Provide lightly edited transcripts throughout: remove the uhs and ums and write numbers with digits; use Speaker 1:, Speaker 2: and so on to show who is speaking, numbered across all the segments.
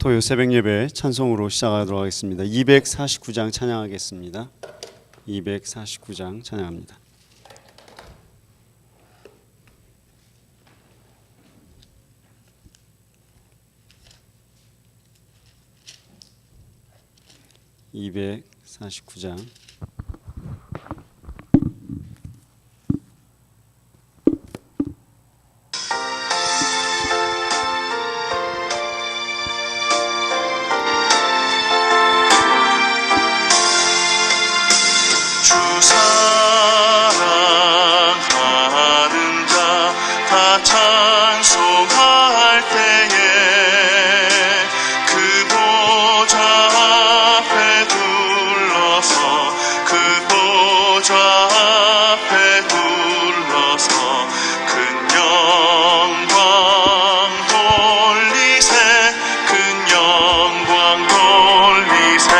Speaker 1: 토요 새벽 예배 찬송으로 시작하도록 하겠습니다. 249장 찬양하겠습니다. 249장 찬양합니다. (249장)
Speaker 2: 찬송할 때에 그 보좌 앞에 둘러서 그 보좌 앞에 둘러서 큰 영광 돌리세 큰 영광 돌리세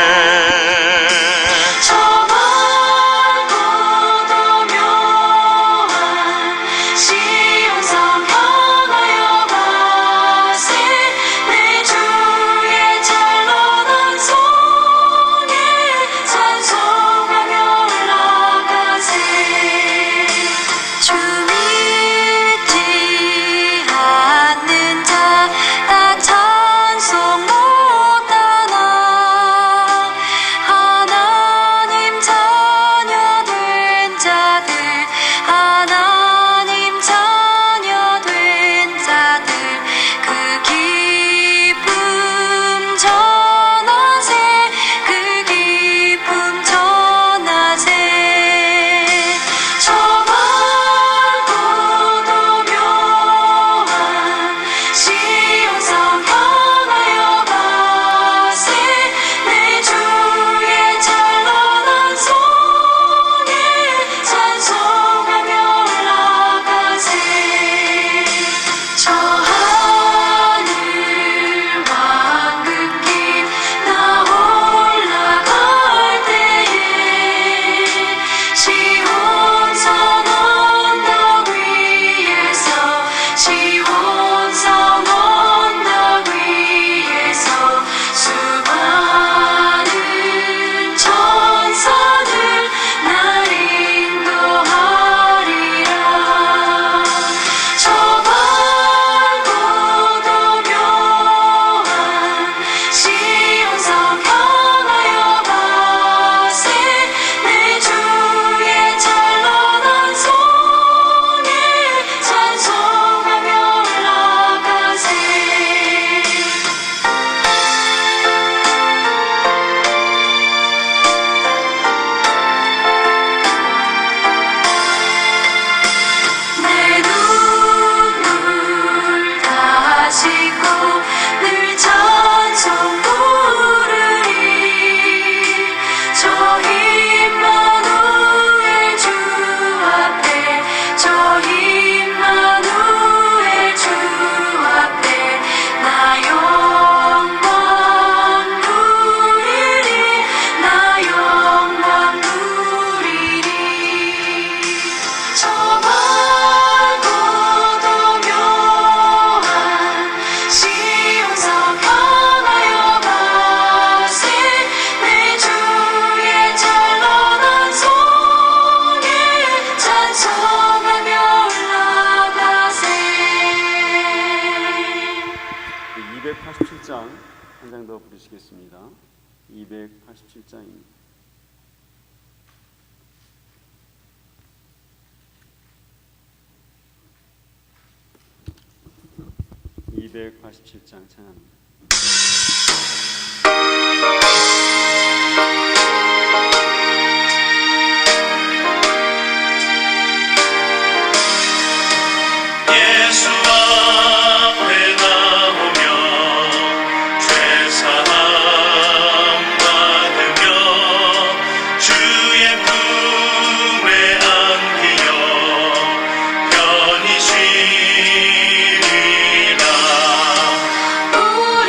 Speaker 1: 한 장 더 부르시겠습니다. 287장입니다. (287장) 찬양합니다.
Speaker 2: 우리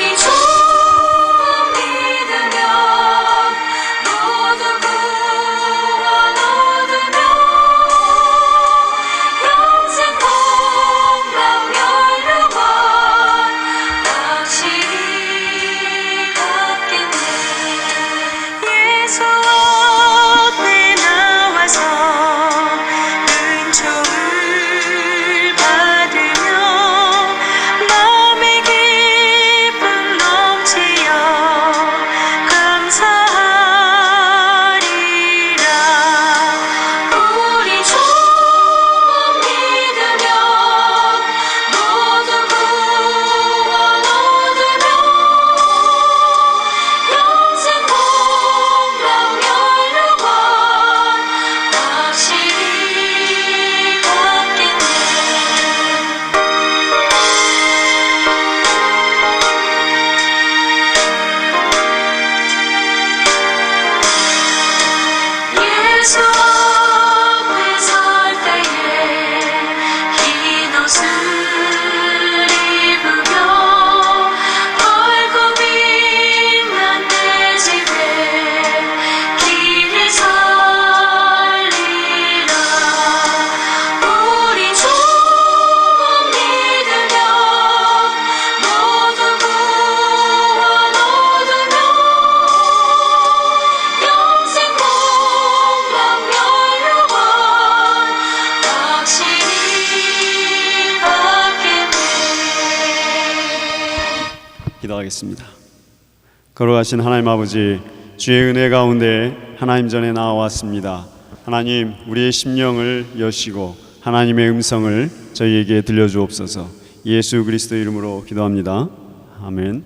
Speaker 1: 기도하겠습니다. 걸어가신 하나님 아버지, 주의 은혜 가운데 하나님 전에 나와왔습니다. 하나님, 우리의 심령을 여시고 하나님의 음성을 저희에게 들려주옵소서. 예수 그리스도 이름으로 기도합니다. 아멘.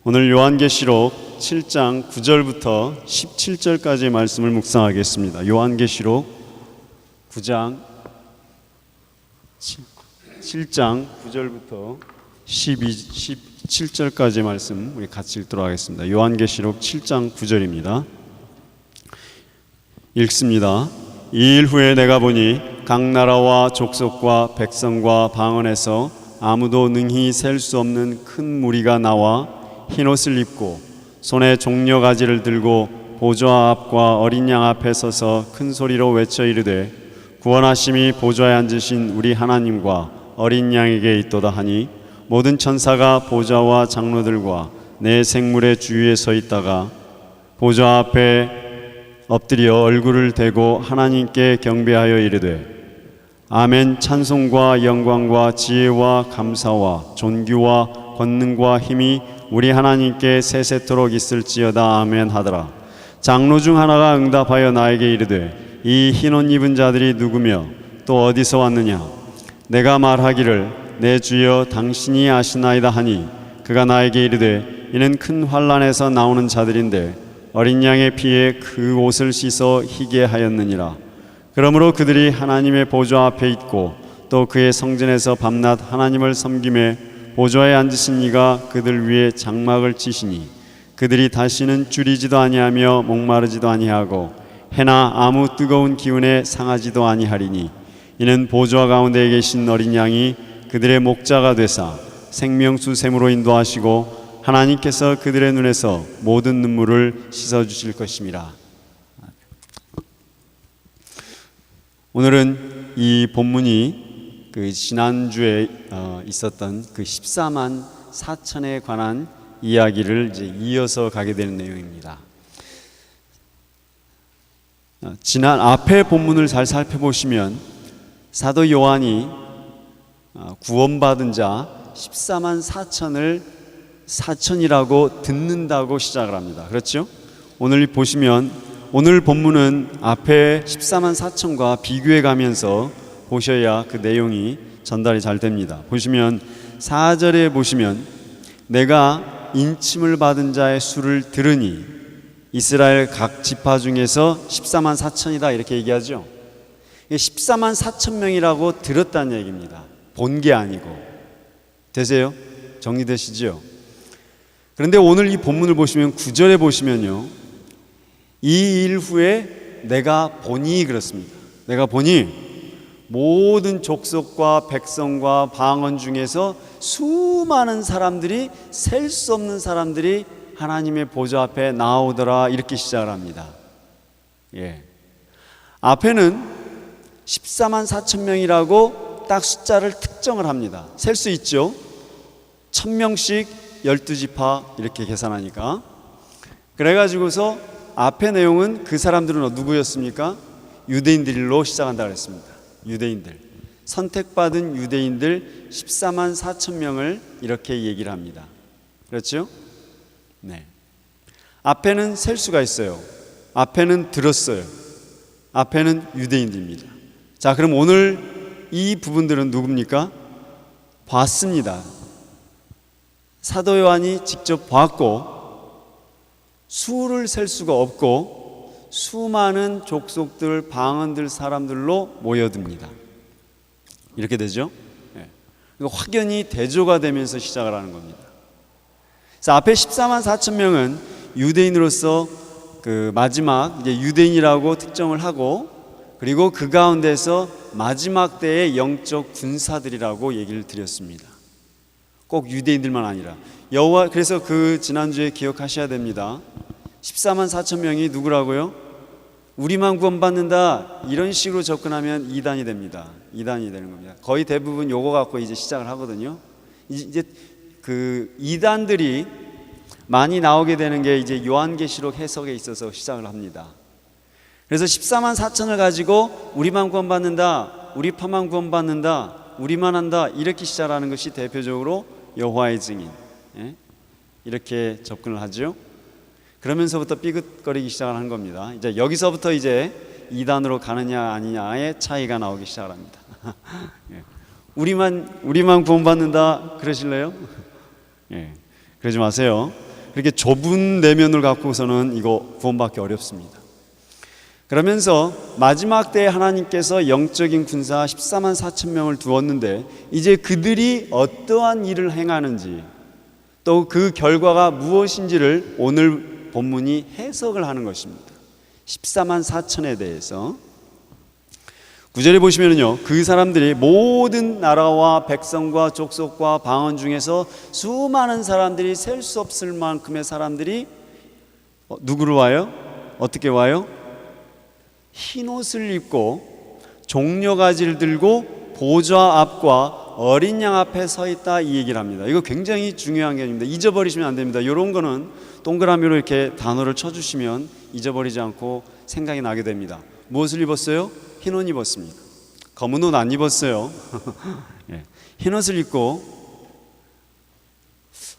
Speaker 1: 오늘 요한계시록 7장 9절부터 17절까지의 말씀을 묵상하겠습니다. 요한계시록 9장 7장 9절부터 17절까지의 말씀 우리 같이 읽도록 하겠습니다. 요한계시록 7장 9절입니다. 읽습니다. 이 일 후에 내가 보니 각 나라와 족속과 백성과 방언에서 아무도 능히 셀 수 없는 큰 무리가 나와 흰옷을 입고 손에 종려가지를 들고 보좌 앞과 어린 양 앞에 서서 큰 소리로 외쳐 이르되 구원하심이 보좌에 앉으신 우리 하나님과 어린 양에게 있도다 하니 모든 천사가 보좌와 장로들과 내 생물의 주위에 서 있다가 보좌 앞에 엎드려 얼굴을 대고 하나님께 경배하여 이르되 아멘. 찬송과 영광과 지혜와 감사와 존귀와 권능과 힘이 우리 하나님께 세세토록 있을지어다. 아멘 하더라. 장로 중 하나가 응답하여 나에게 이르되 이 흰옷 입은 자들이 누구며 또 어디서 왔느냐? 내가 말하기를 내 주여 당신이 아시나이다 하니 그가 나에게 이르되 이는 큰 환난에서 나오는 자들인데 어린 양의 피에 그 옷을 씻어 희게 하였느니라. 그러므로 그들이 하나님의 보좌 앞에 있고 또 그의 성전에서 밤낮 하나님을 섬김에 보좌에 앉으신 이가 그들 위에 장막을 치시니 그들이 다시는 줄이지도 아니하며 목마르지도 아니하고 해나 아무 뜨거운 기운에 상하지도 아니하리니 이는 보좌 가운데 계신 어린 양이 그들의 목자가 되사 생명수 샘으로 인도하시고 하나님께서 그들의 눈에서 모든 눈물을 씻어주실 것임이라. 오늘은 이 본문이 그 지난주에 있었던 그 14만 4천에 관한 이야기를 이제 이어서 가게 되는 내용입니다. 지난 앞에 본문을 잘 살펴보시면 사도 요한이 구원받은 자 14만 4천을 사천이라고 듣는다고 시작을 합니다. 그렇죠? 오늘 보시면 오늘 본문은 앞에 14만 4천과 비교해 가면서 보셔야 그 내용이 전달이 잘 됩니다. 보시면 4절에 보시면 내가 인침을 받은 자의 수를 들으니 이스라엘 각 지파 중에서 14만 4천이다 이렇게 얘기하죠. 14만 4천 명이라고 들었다는 얘기입니다. 본 게 아니고. 되세요? 정리되시죠? 그런데 오늘 이 본문을 보시면 9절에 보시면요, 이 일 후에 내가 보니 그렇습니다. 내가 보니 모든 족속과 백성과 방언 중에서 수많은 사람들이, 셀 수 없는 사람들이 하나님의 보좌 앞에 나오더라 이렇게 시작을 합니다. 앞에는 14만 4천 명이라고 딱 숫자를 특정을 합니다. 셀 수 있죠. 1000명씩 12지파 이렇게 계산하니까. 그래가지고서 앞의 내용은 그 사람들은 누구였습니까? 유대인들로 시작한다고 했습니다. 유대인들, 선택받은 유대인들 14만 4천 명을 이렇게 얘기를 합니다. 그렇죠? 네. 앞에는 셀 수가 있어요. 앞에는 들었어요. 앞에는 유대인들입니다. 자, 그럼 오늘 이 부분들은 누굽니까? 봤습니다. 사도 요한이 직접 봤고 수를 셀 수가 없고 수많은 족속들, 방언들, 사람들로 모여듭니다. 이렇게 되죠. 확연히 대조가 되면서 시작을 하는 겁니다. 그래서 앞에 14만 4천 명은 유대인으로서 그 마지막 이제 유대인이라고 특정을 하고, 그리고 그 가운데서 마지막 때의 영적 군사들이라고 얘기를 드렸습니다. 꼭 유대인들만 아니라 여호와, 그래서 그 지난주에 기억하셔야 됩니다. 14만 4천 명이 누구라고요? 우리만 구원받는다 이런 식으로 접근하면 이단이 됩니다. 이단이 되는 겁니다. 거의 대부분 요거 갖고 이제 시작을 하거든요. 이제 그 이단들이 많이 나오게 되는 게 이제 요한계시록 해석에 있어서 시작을 합니다. 그래서 14만 4천을 가지고 우리만 구원받는다, 우리파만 구원받는다, 우리만 한다 이렇게 시작하는 것이 대표적으로 여호와의 증인, 이렇게 접근을 하죠. 그러면서부터 삐긋거리기 시작을 한 겁니다. 이제 여기서부터 이제 이단으로 가느냐 아니냐의 차이가 나오기 시작을 합니다. 예. 우리만 구원받는다 그러실래요? 예. 그러지 마세요. 그렇게 좁은 내면을 갖고서는 이거 구원받기 어렵습니다. 그러면서 마지막 때에 하나님께서 영적인 군사 14만 4천 명을 두었는데 이제 그들이 어떠한 일을 행하는지 또 그 결과가 무엇인지를 오늘 본문이 해석을 하는 것입니다. 14만 4천에 대해서 9절에 보시면요, 그 사람들이 모든 나라와 백성과 족속과 방언 중에서 수많은 사람들이 셀 수 없을 만큼의 사람들이 누구를 와요? 어떻게 와요? 흰 옷을 입고 종려가지를 들고 보좌 앞과 어린 양 앞에 서 있다, 이 얘기를 합니다. 이거 굉장히 중요한 개념입니다. 잊어버리시면 안 됩니다. 이런 거는 동그라미로 이렇게 단어를 쳐주시면 잊어버리지 않고 생각이 나게 됩니다. 무엇을 입었어요? 흰 옷 입었습니다. 검은 옷 안 입었어요. 예. 흰 옷을 입고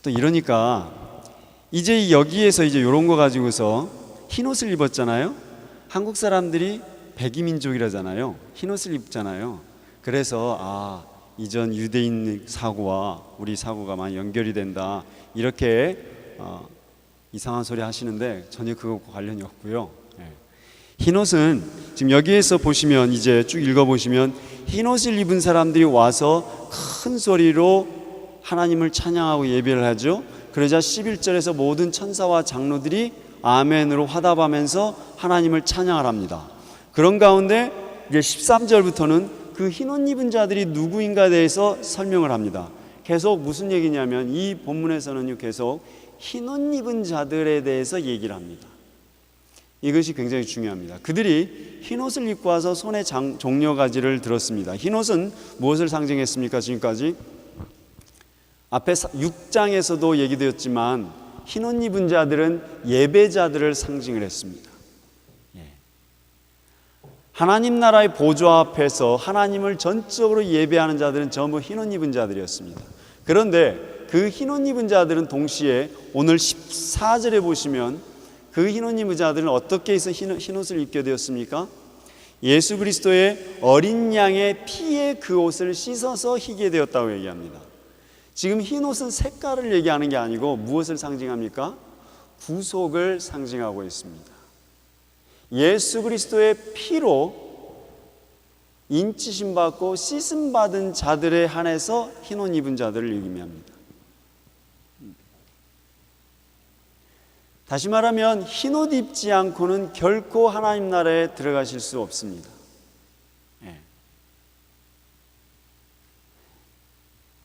Speaker 1: 또 이러니까 이제 여기에서 이제 이런 거 가지고서 흰 옷을 입었잖아요. 한국 사람들이 백이민족이라잖아요. 흰 옷을 입잖아요. 그래서 이전 유대인 사고와 우리 사고가 많이 연결이 된다, 이렇게 이상한 소리 하시는데 전혀 그것과 관련이 없고요. 흰옷은 지금 여기에서 보시면 이제 쭉 읽어보시면 흰옷을 입은 사람들이 와서 큰 소리로 하나님을 찬양하고 예배를 하죠. 그러자 11절에서 모든 천사와 장로들이 아멘으로 화답하면서 하나님을 찬양을 합니다. 그런 가운데 이제 13절부터는 그 흰옷 입은 자들이 누구인가에 대해서 설명을 합니다. 계속 무슨 얘기냐면 이 본문에서는 계속 흰옷 입은 자들에 대해서 얘기를 합니다. 이것이 굉장히 중요합니다. 그들이 흰옷을 입고 와서 손에 종려가지를 들었습니다. 흰옷은 무엇을 상징했습니까? 지금까지 앞에 6장에서도 얘기되었지만 흰옷 입은 자들은 예배자들을 상징을 했습니다. 하나님 나라의 보좌 앞에서 하나님을 전적으로 예배하는 자들은 전부 흰옷 입은 자들이었습니다. 그런데 그 흰옷 입은 자들은 동시에 오늘 14절에 보시면 그 흰옷 입은 자들은 어떻게 해서 흰옷을 입게 되었습니까? 예수 그리스도의 어린 양의 피에 그 옷을 씻어서 희게 되었다고 얘기합니다. 지금 흰옷은 색깔을 얘기하는 게 아니고 무엇을 상징합니까? 구속을 상징하고 있습니다. 예수 그리스도의 피로 인치심 받고 씻음 받은 자들에 한해서 흰옷 입은 자들을 의미합니다. 다시 말하면 흰옷 입지 않고는 결코 하나님 나라에 들어가실 수 없습니다.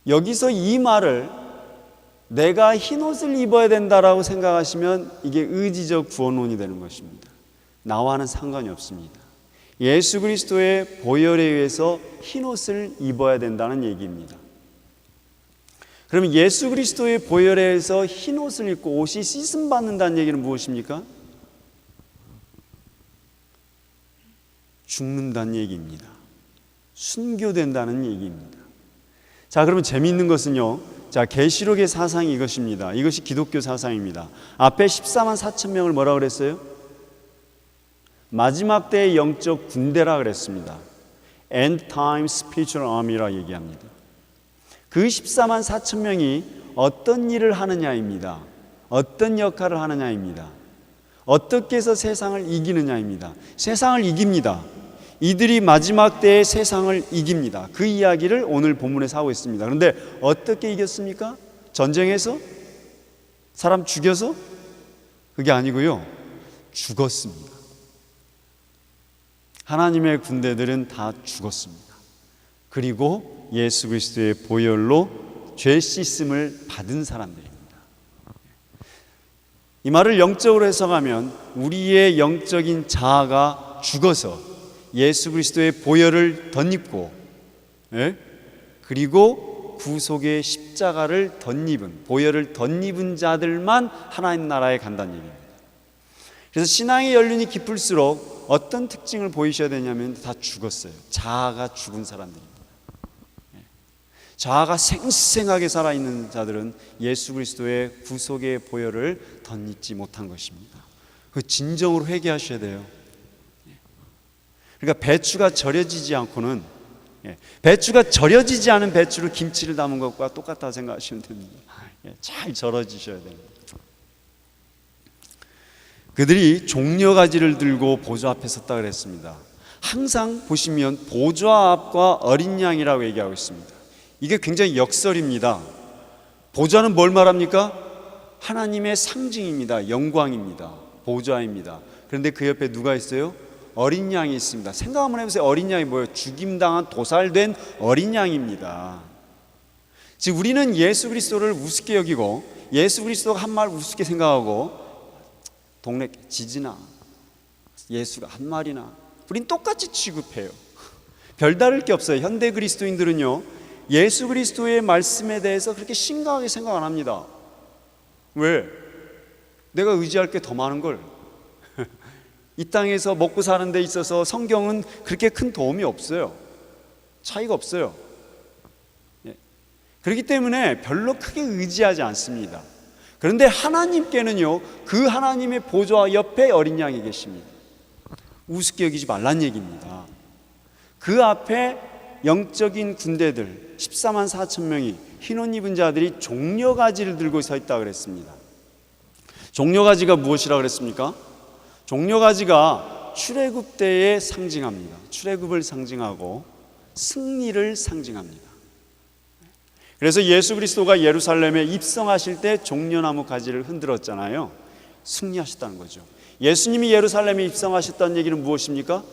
Speaker 1: 여기서 이 말을 내가 흰옷을 입어야 된다라고 생각하시면 이게 의지적 구원론이 되는 것입니다. 나와는 상관이 없습니다. 예수 그리스도의 보혈에 의해서 흰옷을 입어야 된다는 얘기입니다. 그러면 예수 그리스도의 보혈에 의해서 흰옷을 입고 옷이 씻음 받는다는 얘기는 무엇입니까? 죽는다는 얘기입니다. 순교된다는 얘기입니다. 자, 그러면 재미있는 것은요, 자, 계시록의 사상이 이것입니다. 이것이 기독교 사상입니다. 앞에 14만 4천 명을 뭐라 그랬어요? 마지막 때의 영적 군대라 그랬습니다. End time spiritual army라 얘기합니다. 그 14만 4천 명이 어떤 일을 하느냐입니다. 어떤 역할을 하느냐입니다. 어떻게 해서 세상을 이기느냐입니다. 세상을 이깁니다. 이들이 마지막 때의 세상을 이깁니다. 그 이야기를 오늘 본문에서 하고 있습니다. 그런데 어떻게 이겼습니까? 전쟁에서? 사람 죽여서? 그게 아니고요, 죽었습니다. 하나님의 군대들은 다 죽었습니다. 그리고 예수 그리스도의 보혈로 죄 씻음을 받은 사람들입니다. 이 말을 영적으로 해석하면 우리의 영적인 자아가 죽어서 예수 그리스도의 보혈을 덧입고, 그리고 구속의 십자가를 덧입은, 보혈을 덧입은 자들만 하나님 나라에 간다는 얘기입니다. 그래서 신앙의 연륜이 깊을수록 어떤 특징을 보이셔야 되냐면 다 죽었어요. 자아가 죽은 사람들입니다. 자아가 생생하게 살아있는 자들은 예수 그리스도의 구속의 보혈을 덧입지 못한 것입니다. 그 진정으로 회개하셔야 돼요. 그러니까 배추가 절여지지 않고는, 배추가 절여지지 않은 배추로 김치를 담은 것과 똑같다고 생각하시면 됩니다. 잘 절여지셔야 됩니다. 그들이 종려가지를 들고 보좌 앞에 섰다 그랬습니다. 항상 보시면 보좌 앞과 어린 양이라고 얘기하고 있습니다. 이게 굉장히 역설입니다. 보좌는 뭘 말합니까? 하나님의 상징입니다. 영광입니다. 보좌입니다. 그런데 그 옆에 누가 있어요? 어린 양이 있습니다. 생각 한번 해보세요. 어린 양이 뭐예요? 죽임당한 도살된 어린 양입니다. 즉 우리는 예수 그리스도를 우습게 여기고, 예수 그리스도가 한 말 우습게 생각하고, 동네 지지나 예수가 한 말이나 우린 똑같이 취급해요. 별다를 게 없어요. 현대 그리스도인들은요, 예수 그리스도의 말씀에 대해서 그렇게 심각하게 생각 안 합니다. 왜? 내가 의지할 게 더 많은 걸. 이 땅에서 먹고 사는 데 있어서 성경은 그렇게 큰 도움이 없어요. 차이가 없어요. 그렇기 때문에 별로 크게 의지하지 않습니다. 그런데 하나님께는요, 그 하나님의 보좌 옆에 어린 양이 계십니다. 우습게 여기지 말란 얘기입니다. 그 앞에 영적인 군대들 14만 4천 명이 흰 옷 입은 자들이 종려가지를 들고 서 있다 그랬습니다. 종려가지가 무엇이라 그랬습니까? 종려가지가 출애굽 때에 상징합니다. 출애굽을 상징하고 승리를 상징합니다. 그래서 예수 그리스도가 예루살렘에 입성하실 때 종려나무 가지를 흔들었잖아요. 승리하셨다는 거죠. 예수님이 예루살렘에 입성하셨다는 얘기는 무엇입니까?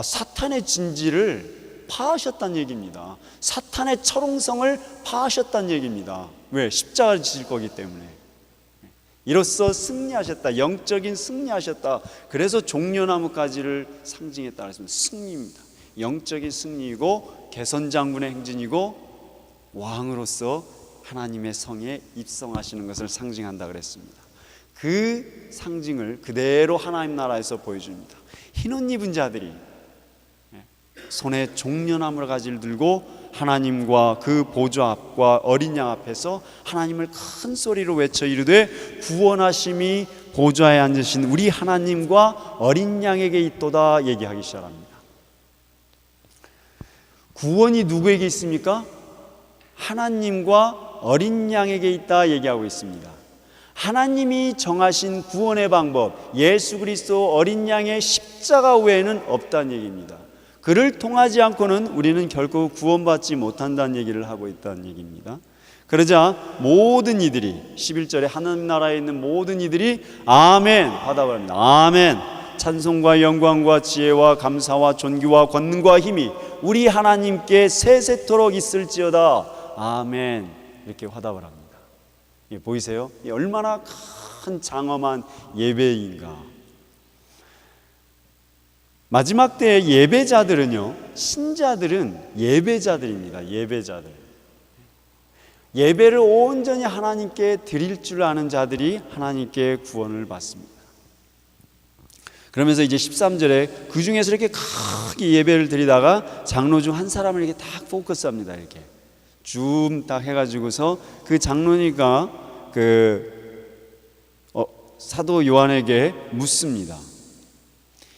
Speaker 1: 사탄의 진지를 파하셨다는 얘기입니다. 사탄의 철옹성을 파하셨다는 얘기입니다. 왜? 십자가를 지실 거기 때문에. 이로써 승리하셨다. 영적인 승리하셨다. 그래서 종려나무 가지를 상징했다 그랬습니다. 승리입니다. 영적인 승리이고 개선장군의 행진이고 왕으로서 하나님의 성에 입성하시는 것을 상징한다 그랬습니다. 그 상징을 그대로 하나님 나라에서 보여줍니다. 흰 옷 입은 자들이 손에 종려나무 가지를 들고 하나님과 그 보좌 앞과 어린 양 앞에서 하나님을 큰 소리로 외쳐 이르되 구원하심이 보좌에 앉으신 우리 하나님과 어린 양에게 있도다 얘기하기 시작합니다. 구원이 누구에게 있습니까? 하나님과 어린 양에게 있다 얘기하고 있습니다. 하나님이 정하신 구원의 방법, 예수 그리스도 어린 양의 십자가 외에는 없다는 얘기입니다. 그를 통하지 않고는 우리는 결코 구원받지 못한다는 얘기를 하고 있다는 얘기입니다. 그러자 모든 이들이 11절에 하나님 나라에 있는 모든 이들이 아멘 하다고 합니다. 아멘. 찬송과 영광과 지혜와 감사와 존귀와 권능과 힘이 우리 하나님께 세세토록 있을지어다. 아멘. 이렇게 화답을 합니다. 보이세요? 얼마나 큰 장엄한 예배인가. 마지막 때의 예배자들은요, 신자들은 예배자들입니다. 예배자들. 예배를 온전히 하나님께 드릴 줄 아는 자들이 하나님께 구원을 받습니다. 그러면서 이제 13절에 그 중에서 이렇게 크게 예배를 드리다가 장로 중 한 사람을 이렇게 딱 포커스합니다. 이렇게 줌 딱 해가지고서 그 장로니까 사도 요한에게 묻습니다.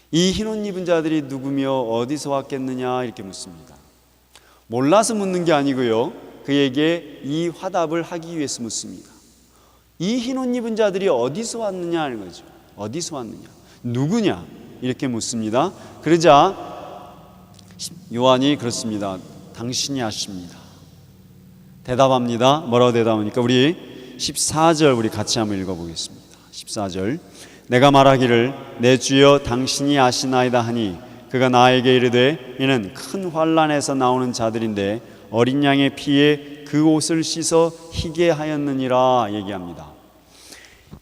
Speaker 1: 이 흰옷 입은 자들이 누구며 어디서 왔겠느냐 이렇게 묻습니다. 몰라서 묻는 게 아니고요, 그에게 이 화답을 하기 위해서 묻습니다. 이 흰옷 입은 자들이 어디서 왔느냐 하는 거죠. 어디서 왔느냐, 누구냐 이렇게 묻습니다. 그러자 요한이 그렇습니다. 당신이 아십니다. 대답합니다. 뭐라고 대답합니까? 우리 14절 우리 같이 한번 읽어보겠습니다. 14절 내가 말하기를 내 주여 당신이 아시나이다 하니 그가 나에게 이르되 이는 큰 환난에서 나오는 자들인데 어린 양의 피에 그 옷을 씻어 희게 하였느니라 얘기합니다.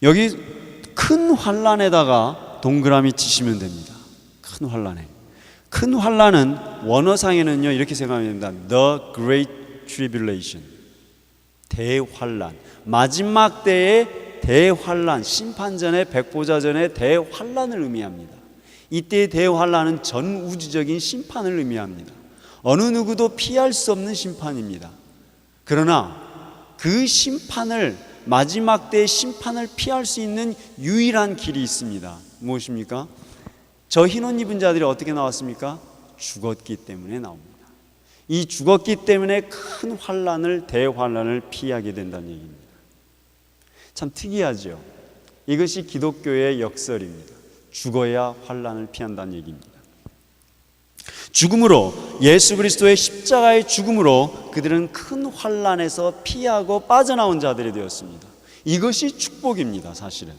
Speaker 1: 여기 큰 환난에다가 동그라미 치시면 됩니다. 큰 환난에. 큰 환난은 원어상에는요 이렇게 생각하면 됩니다. The Great Tribulation. 대환난. 마지막 때의 대환난, 심판전의 백보자전의 대환난을 의미합니다. 이때의 대환난은 전 우주적인 심판을 의미합니다. 어느 누구도 피할 수 없는 심판입니다. 그러나 그 심판을, 마지막 때의 심판을 피할 수 있는 유일한 길이 있습니다. 무엇입니까? 저 흰옷 입은 자들이 어떻게 나왔습니까? 죽었기 때문에 나옵니다. 이 죽었기 때문에 큰 환난을, 대환난을 피하게 된다는 얘기입니다. 참 특이하죠. 이것이 기독교의 역설입니다. 죽어야 환난을 피한다는 얘기입니다. 죽음으로, 예수 그리스도의 십자가의 죽음으로 그들은 큰 환난에서 피하고 빠져나온 자들이 되었습니다. 이것이 축복입니다. 사실은.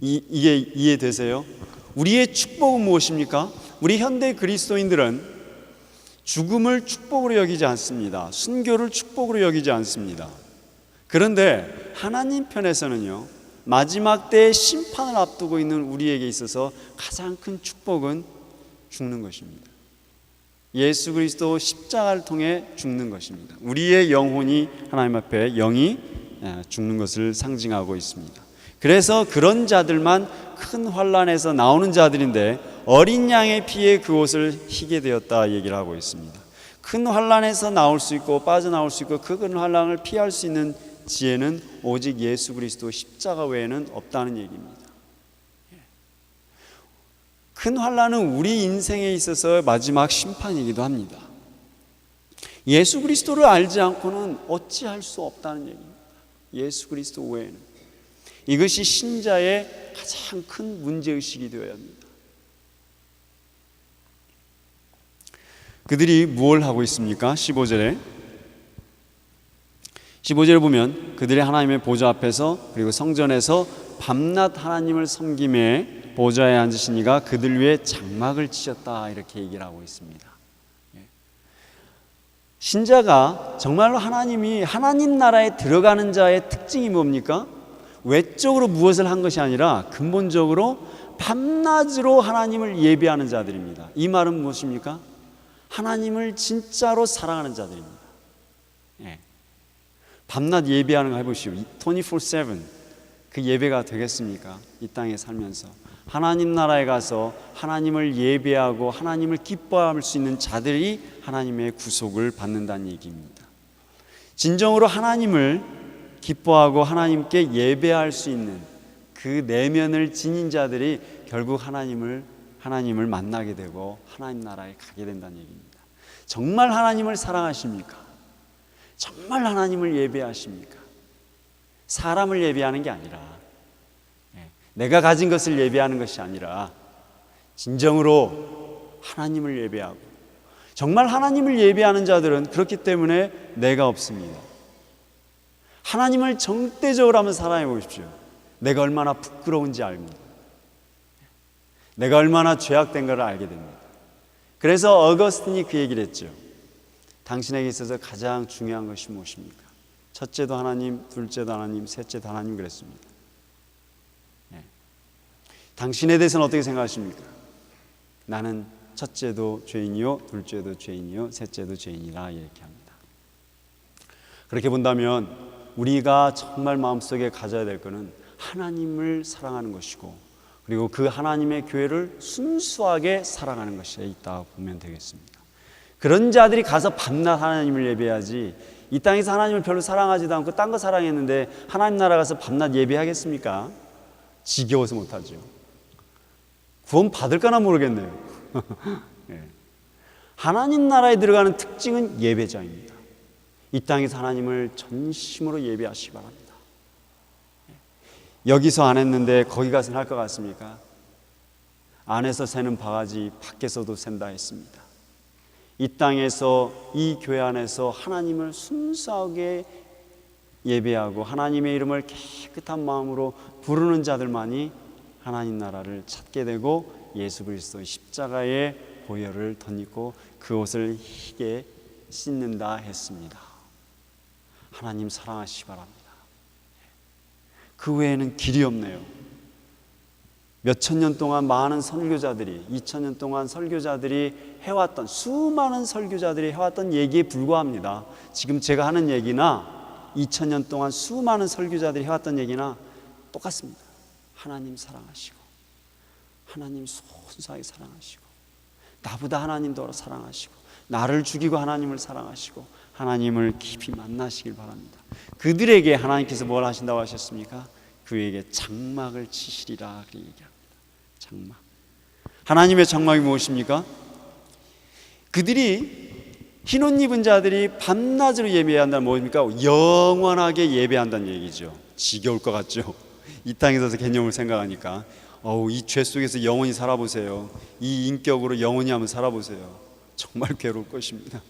Speaker 1: 이게 이해되세요? 우리의 축복은 무엇입니까? 우리 현대 그리스도인들은 죽음을 축복으로 여기지 않습니다. 순교를 축복으로 여기지 않습니다. 그런데 하나님 편에서는요, 마지막 때의 심판을 앞두고 있는 우리에게 있어서 가장 큰 축복은 죽는 것입니다. 예수 그리스도 십자가를 통해 죽는 것입니다. 우리의 영혼이 하나님 앞에 영이 죽는 것을 상징하고 있습니다. 그래서 그런 자들만 큰 환난에서 나오는 자들인데 어린 양의 피에 그 옷을 희게 되었다 얘기를 하고 있습니다. 큰 환난에서 나올 수 있고 빠져나올 수 있고 그 큰 환난을 피할 수 있는 지혜는 오직 예수 그리스도 십자가 외에는 없다는 얘기입니다. 큰 환난은 우리 인생에 있어서 마지막 심판이기도 합니다. 예수 그리스도를 알지 않고는 어찌할 수 없다는 얘기입니다. 예수 그리스도 외에는. 이것이 신자의 가장 큰 문제의식이 되어야 합니다. 그들이 무엇을 하고 있습니까? 15절에 보면 그들이 하나님의 보좌 앞에서 그리고 성전에서 밤낮 하나님을 섬김에 보좌에 앉으신 이가 그들 위에 장막을 치셨다 이렇게 얘기를 하고 있습니다. 신자가 정말로 하나님 나라에 들어가는 자의 특징이 뭡니까? 외적으로 무엇을 한 것이 아니라 근본적으로 밤낮으로 하나님을 예배하는 자들입니다. 이 말은 무엇입니까? 하나님을 진짜로 사랑하는 자들입니다. 밤낮 예배하는 거 해보시오. 24/7 그 예배가 되겠습니까? 이 땅에 살면서 하나님 나라에 가서 하나님을 예배하고 하나님을 기뻐할 수 있는 자들이 하나님의 구속을 받는다는 얘기입니다. 진정으로 하나님을 기뻐하고 하나님께 예배할 수 있는 그 내면을 지닌 자들이 결국 하나님을 만나게 되고 하나님 나라에 가게 된다는 얘기입니다. 정말 하나님을 사랑하십니까? 정말 하나님을 예배하십니까? 사람을 예배하는 게 아니라, 내가 가진 것을 예배하는 것이 아니라 진정으로 하나님을 예배하고, 정말 하나님을 예배하는 자들은 그렇기 때문에 내가 없습니다. 하나님을 정대적으로 한번 사랑해 보십시오. 내가 얼마나 부끄러운지 압니다. 내가 얼마나 죄악된 것을 알게 됩니다. 그래서 어거스틴이 그 얘기를 했죠. 당신에게 있어서 가장 중요한 것이 무엇입니까? 첫째도 하나님, 둘째도 하나님, 셋째도 하나님 그랬습니다. 당신에 대해서는 어떻게 생각하십니까? 나는 첫째도 죄인이요, 둘째도 죄인이요, 셋째도 죄인이라 이렇게 합니다. 그렇게 본다면 우리가 정말 마음속에 가져야 될 것은 하나님을 사랑하는 것이고, 그리고 그 하나님의 교회를 순수하게 사랑하는 것이 있다고 보면 되겠습니다. 그런 자들이 가서 밤낮 하나님을 예배하지, 이 땅에서 하나님을 별로 사랑하지도 않고 딴 거 사랑했는데 하나님 나라 가서 밤낮 예배하겠습니까? 지겨워서 못하죠. 구원 받을까나 모르겠네요. 하나님 나라에 들어가는 특징은 예배자입니다. 이 땅에서 하나님을 전심으로 예배하시기 바랍니다. 여기서 안 했는데 거기 가서는 할 것 같습니까? 안에서 새는 바가지 밖에서도 샌다 했습니다. 이 땅에서, 이 교회 안에서 하나님을 순수하게 예배하고 하나님의 이름을 깨끗한 마음으로 부르는 자들만이 하나님 나라를 찾게 되고 예수 그리스도의 십자가의 보혈을 덧입고 그 옷을 희게 씻는다 했습니다. 하나님 사랑하시기 바랍니다. 그 외에는 길이 없네요. 몇천 년 동안 많은 설교자들이, 2000년 동안 설교자들이 해왔던, 수많은 설교자들이 해왔던 얘기에 불과합니다. 지금 제가 하는 얘기나 2000년 동안 수많은 설교자들이 해왔던 얘기나 똑같습니다. 하나님 사랑하시고, 하나님 순수하게 사랑하시고, 나보다 하나님 더 사랑하시고 나를 죽이고 하나님을 사랑하시고 하나님을 깊이 만나시길 바랍니다. 그들에게 하나님께서 뭘 하신다고 하셨습니까? 그에게 장막을 치시리라 그렇게 얘기합니다. 장막. 하나님의 장막이 무엇입니까? 그들이 흰 옷 입은 자들이 밤낮으로 예배한다는 뭡니까? 영원하게 예배한다는 얘기죠. 지겨울 것 같죠? 이 땅에서 개념을 생각하니까 이 죄 속에서 영원히 살아보세요. 이 인격으로 영원히 한번 살아보세요. 정말 괴로울 것입니다.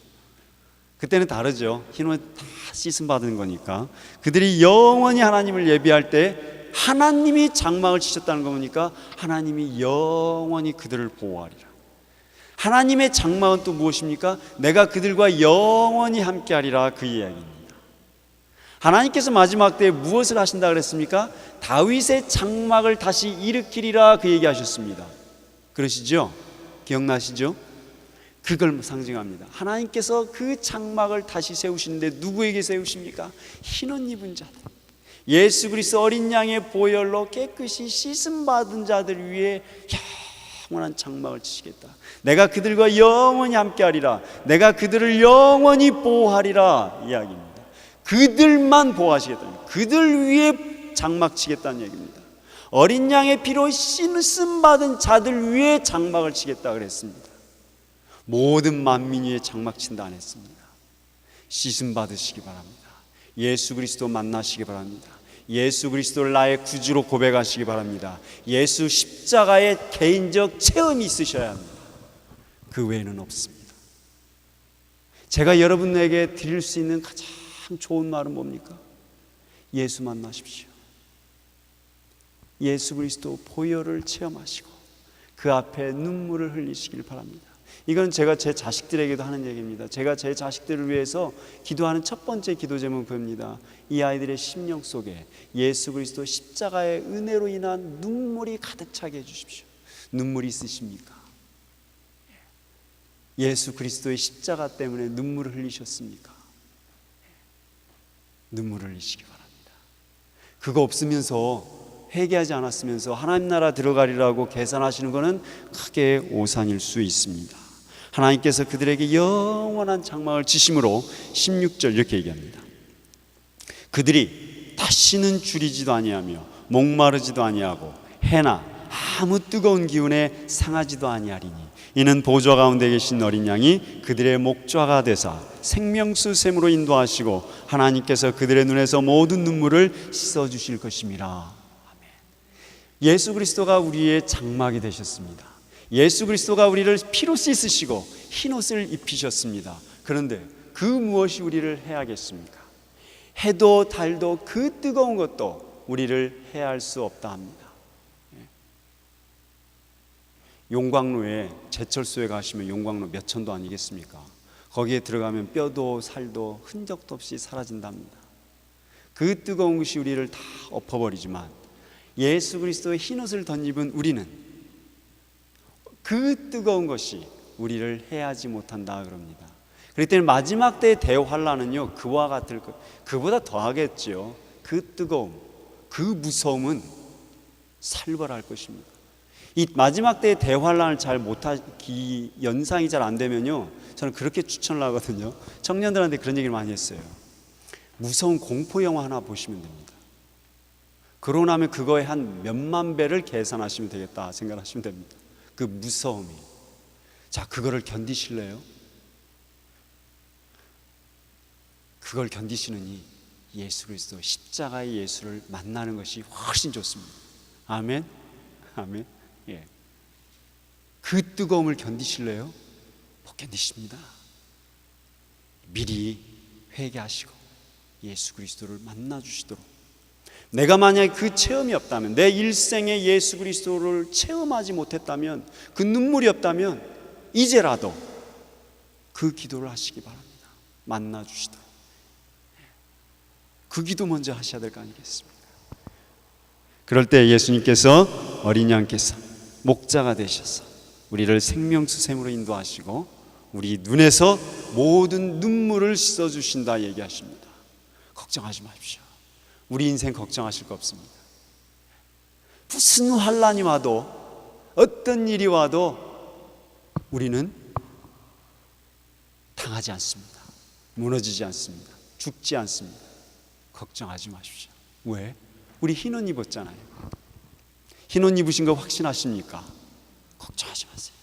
Speaker 1: 그때는 다르죠. 흰 옷 다 씻음 받은 거니까. 그들이 영원히 하나님을 예배할 때 하나님이 장막을 치셨다는 겁니까? 하나님이 영원히 그들을 보호하리라. 하나님의 장막은 또 무엇입니까? 내가 그들과 영원히 함께하리라 그 이야기입니다. 하나님께서 마지막 때에 무엇을 하신다 그랬습니까? 다윗의 장막을 다시 일으키리라 그 얘기하셨습니다. 그러시죠? 기억나시죠? 그걸 상징합니다. 하나님께서 그 장막을 다시 세우시는데 누구에게 세우십니까? 흰 옷 입은 자들, 예수 그리스도 어린 양의 보혈로 깨끗이 씻음 받은 자들 위에 영원한 장막을 치시겠다. 내가 그들과 영원히 함께하리라. 내가 그들을 영원히 보호하리라 이야기입니다. 그들만 보호하시겠다. 그들 위에 장막 치겠다는 얘기입니다. 어린 양의 피로 씻음 받은 자들 위에 장막을 치겠다 그랬습니다. 모든 만민 위에 장막 친다 안 했습니다. 씻음 받으시기 바랍니다. 예수 그리스도 만나시기 바랍니다. 예수 그리스도를 나의 구주로 고백하시기 바랍니다. 예수 십자가의 개인적 체험이 있으셔야 합니다. 그 외에는 없습니다. 제가 여러분에게 드릴 수 있는 가장 좋은 말은 뭡니까? 예수 만나십시오. 예수 그리스도 보혈을 체험하시고 그 앞에 눈물을 흘리시길 바랍니다. 이건 제가 제 자식들에게도 하는 얘기입니다. 제가 제 자식들을 위해서 기도하는 첫 번째 기도 제목은 그겁니다. 이 아이들의 심령 속에 예수 그리스도 십자가의 은혜로 인한 눈물이 가득 차게 해주십시오. 눈물이 있으십니까? 예수 그리스도의 십자가 때문에 눈물을 흘리셨습니까? 눈물을 흘리시기 바랍니다. 그거 없으면서 회개하지 않았으면서 하나님 나라 들어가리라고 계산하시는 것은 크게 오산일 수 있습니다. 하나님께서 그들에게 영원한 장막을 치심으로 16절 이렇게 얘기합니다. 그들이 다시는 줄이지도 아니하며 목마르지도 아니하고 해나 아무 뜨거운 기운에 상하지도 아니하리니 이는 보좌 가운데 계신 어린 양이 그들의 목좌가 되사 생명수 샘으로 인도하시고 하나님께서 그들의 눈에서 모든 눈물을 씻어주실 것임이라. 아멘. 예수 그리스도가 우리의 장막이 되셨습니다. 예수 그리스도가 우리를 피로 씻으시고 흰옷을 입히셨습니다. 그런데 그 무엇이 우리를 해하겠습니까? 해도 달도 그 뜨거운 것도 우리를 해할 수 없다 합니다. 용광로에 제철소에 가시면 용광로 몇 천도 아니겠습니까? 거기에 들어가면 뼈도 살도 흔적도 없이 사라진답니다. 그 뜨거운 것이 우리를 다 엎어버리지만 예수 그리스도의 흰옷을 덧입은 우리는 그 뜨거운 것이 우리를 해하지 못한다 그럽니다. 그렇기 때문에 마지막 때의 대환란은요 그와 같을 것, 그보다 더하겠죠. 그 뜨거움, 그 무서움은 살벌할 것입니다. 이 마지막 때의 대환란을 잘 못하기 연상이 잘 안 되면요 저는 그렇게 추천을 하거든요. 청년들한테 그런 얘기를 많이 했어요. 무서운 공포 영화 하나 보시면 됩니다. 그러고 나면 그거에 한 몇만 배를 계산하시면 되겠다 생각하시면 됩니다. 그 무서움이. 자, 그거를 견디실래요? 그걸 견디시느니 예수 그리스도 십자가의 예수를 만나는 것이 훨씬 좋습니다. 아멘. 아멘. 예. 그 뜨거움을 견디실래요? 못 견디십니다. 미리 회개하시고 예수 그리스도를 만나 주시도록. 내가 만약에 그 체험이 없다면, 내 일생에 예수 그리스도를 체험하지 못했다면, 그 눈물이 없다면 이제라도 그 기도를 하시기 바랍니다. 만나 주시도록. 그 기도 먼저 하셔야 될 거 아니겠습니까? 그럴 때 예수님께서, 어린 양께서 목자가 되셔서 우리를 생명수샘으로 인도하시고 우리 눈에서 모든 눈물을 씻어주신다 얘기하십니다. 걱정하지 마십시오. 우리 인생 걱정하실 거 없습니다. 무슨 환란이 와도, 어떤 일이 와도 우리는 당하지 않습니다. 무너지지 않습니다. 죽지 않습니다. 걱정하지 마십시오. 왜? 우리 흰옷 입었잖아요. 흰옷 입으신 거 확신하십니까? 걱정하지 마세요.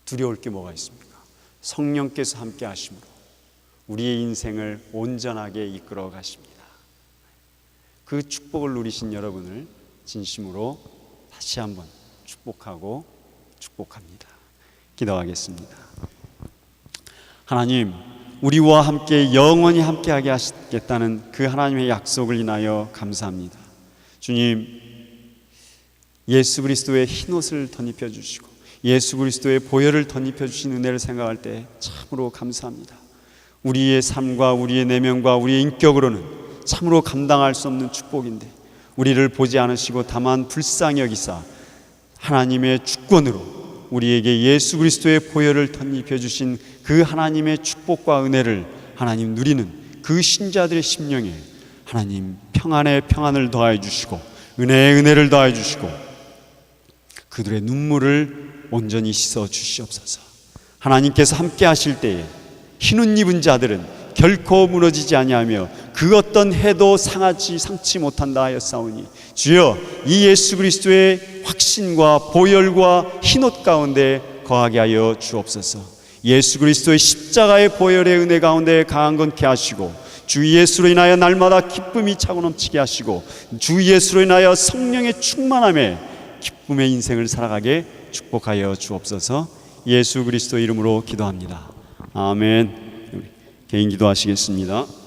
Speaker 1: 두려울 게 뭐가 있습니까? 성령께서 함께 하심으로 우리의 인생을 온전하게 이끌어 가십니다. 그 축복을 누리신 여러분을 진심으로 다시 한번 축복하고 축복합니다. 기도하겠습니다. 하나님, 우리와 함께 영원히 함께하게 하시겠다는 그 하나님의 약속을 인하여 감사합니다. 주님, 예수 그리스도의 흰옷을 덧입혀 주시고 예수 그리스도의 보혈을 덧입혀 주신 은혜를 생각할 때 참으로 감사합니다. 우리의 삶과 우리의 내면과 우리의 인격으로는 참으로 감당할 수 없는 축복인데 우리를 보지 않으시고 다만 불쌍히 여기사 하나님의 주권으로 우리에게 예수 그리스도의 보혈을 덧입혀 주신 그 하나님의 축복과 은혜를 하나님 누리는 그 신자들의 심령에 하나님 평안에 평안을 더하여 주시고 은혜에 은혜를 더하여 주시고 그들의 눈물을 온전히 씻어 주시옵소서. 하나님께서 함께 하실 때에 흰옷 입은 자들은 결코 무너지지 아니하며 그 어떤 해도 상치 못한다 하였사오니 주여 이 예수 그리스도의 확신과 보혈과 흰옷 가운데 거하게 하여 주옵소서. 예수 그리스도의 십자가의 보혈의 은혜 가운데 강한 건케 하시고 주 예수로 인하여 날마다 기쁨이 차고 넘치게 하시고 주 예수로 인하여 성령의 충만함에 기쁨의 인생을 살아가게 축복하여 주옵소서. 예수 그리스도 이름으로 기도합니다. 아멘. 개인 기도하시겠습니다.